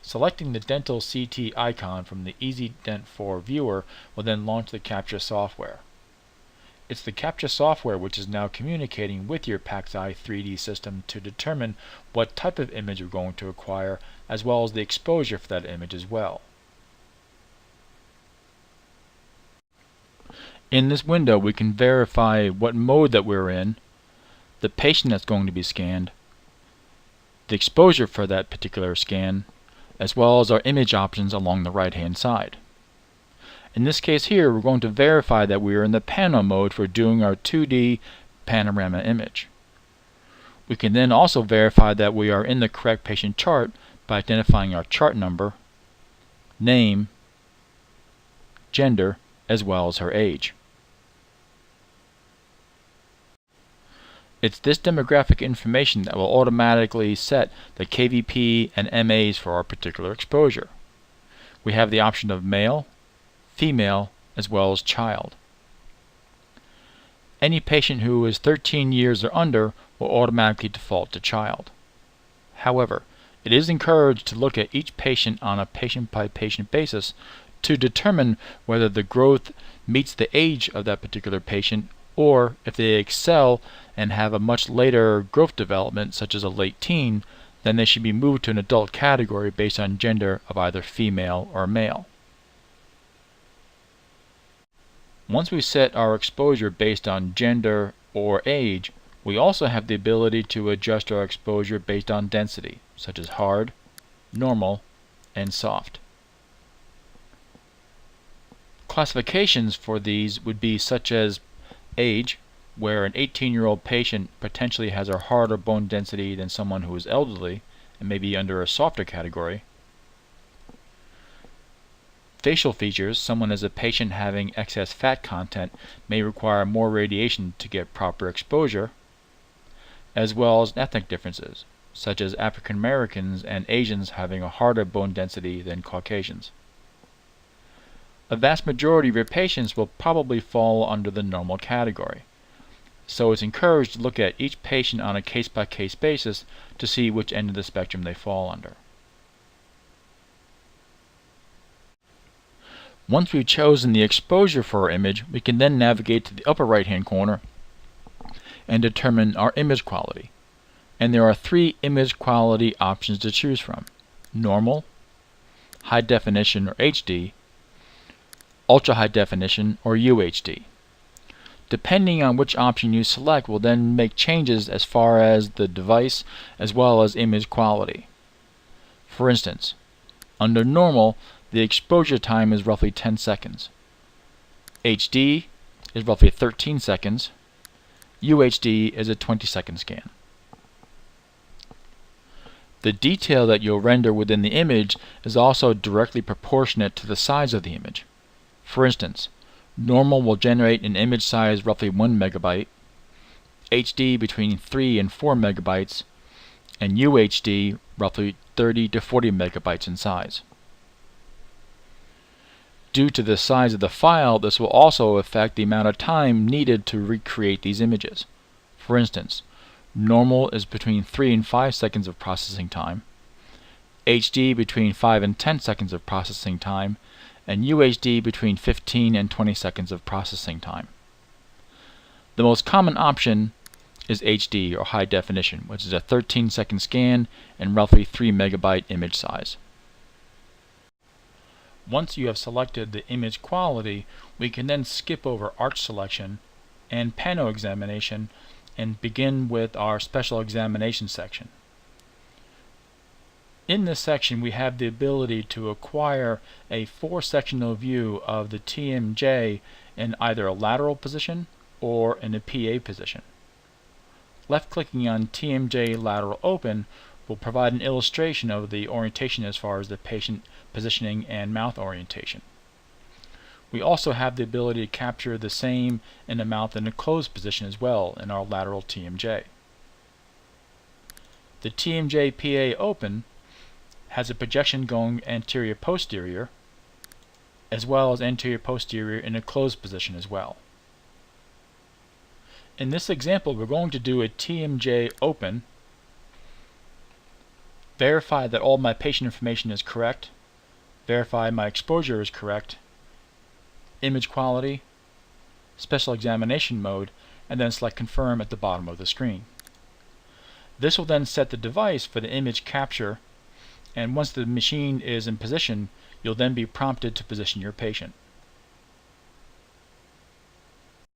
Selecting the dental CT icon from the EzDent 4 viewer will then launch the CAPTCHA software. It's the CAPTCHA software which is now communicating with your PacSci 3D system to determine what type of image you're going to acquire, as well as the exposure for that image as well. In this window we can verify what mode that we're in, the patient that's going to be scanned, the exposure for that particular scan, as well as our image options along the right hand side. In this case here, we're going to verify that we are in the pano mode for doing our 2D panorama image. We can then also verify that we are in the correct patient chart by identifying our chart number, name, gender, as well as her age. It's this demographic information that will automatically set the KVP and MAs for our particular exposure. We have the option of male, female, as well as child. Any patient who is 13 years or under will automatically default to child. However, it is encouraged to look at each patient on a patient-by-patient basis to determine whether the growth meets the age of that particular patient, or if they excel and have a much later growth development, such as a late teen, then they should be moved to an adult category based on gender of either female or male. Once we set our exposure based on gender or age, we also have the ability to adjust our exposure based on density, such as hard, normal, and soft. Classifications for these would be such as age, where an 18-year-old patient potentially has a harder bone density than someone who is elderly and may be under a softer category. Facial features, someone as a patient having excess fat content may require more radiation to get proper exposure, as well as ethnic differences, such as African Americans and Asians having a harder bone density than Caucasians. A vast majority of your patients will probably fall under the normal category, so it's encouraged to look at each patient on a case-by-case basis to see which end of the spectrum they fall under. Once we've chosen the exposure for our image, we can then navigate to the upper right hand corner and determine our image quality. And there are 3 image quality options to choose from: normal, high definition or HD, ultra high definition or UHD. Depending on which option you select will then make changes as far as the device as well as image quality. For instance, under normal, the exposure time is roughly 10 seconds. HD is roughly 13 seconds. UHD is a 20-second scan. The detail that you'll render within the image is also directly proportionate to the size of the image. For instance, normal will generate an image size roughly 1 megabyte, HD between 3 and 4 megabytes, and UHD roughly 30 to 40 megabytes in size. Due to the size of the file, this will also affect the amount of time needed to recreate these images. For instance, normal is between 3 and 5 seconds of processing time, HD between 5 and 10 seconds of processing time, and UHD between 15 and 20 seconds of processing time. The most common option is HD or high definition, which is a 13-second scan and roughly 3 megabyte image size. Once you have selected the image quality, we can then skip over arch selection and pano examination and begin with our special examination section. In this section we have the ability to acquire a 4-sectional view of the TMJ in either a lateral position or in a PA position. Left-clicking on TMJ lateral open will provide an illustration of the orientation as far as the patient positioning and mouth orientation. We also have the ability to capture the same in the mouth in a closed position as well in our lateral TMJ. The TMJ PA open has a projection going anterior-posterior as well as anterior-posterior in a closed position as well. In this example we're going to do a TMJ open. verify that all my patient information is correct, verify my exposure is correct, image quality, special examination mode, and then select confirm at the bottom of the screen. This will then set the device for the image capture, and once the machine is in position, you'll then be prompted to position your patient.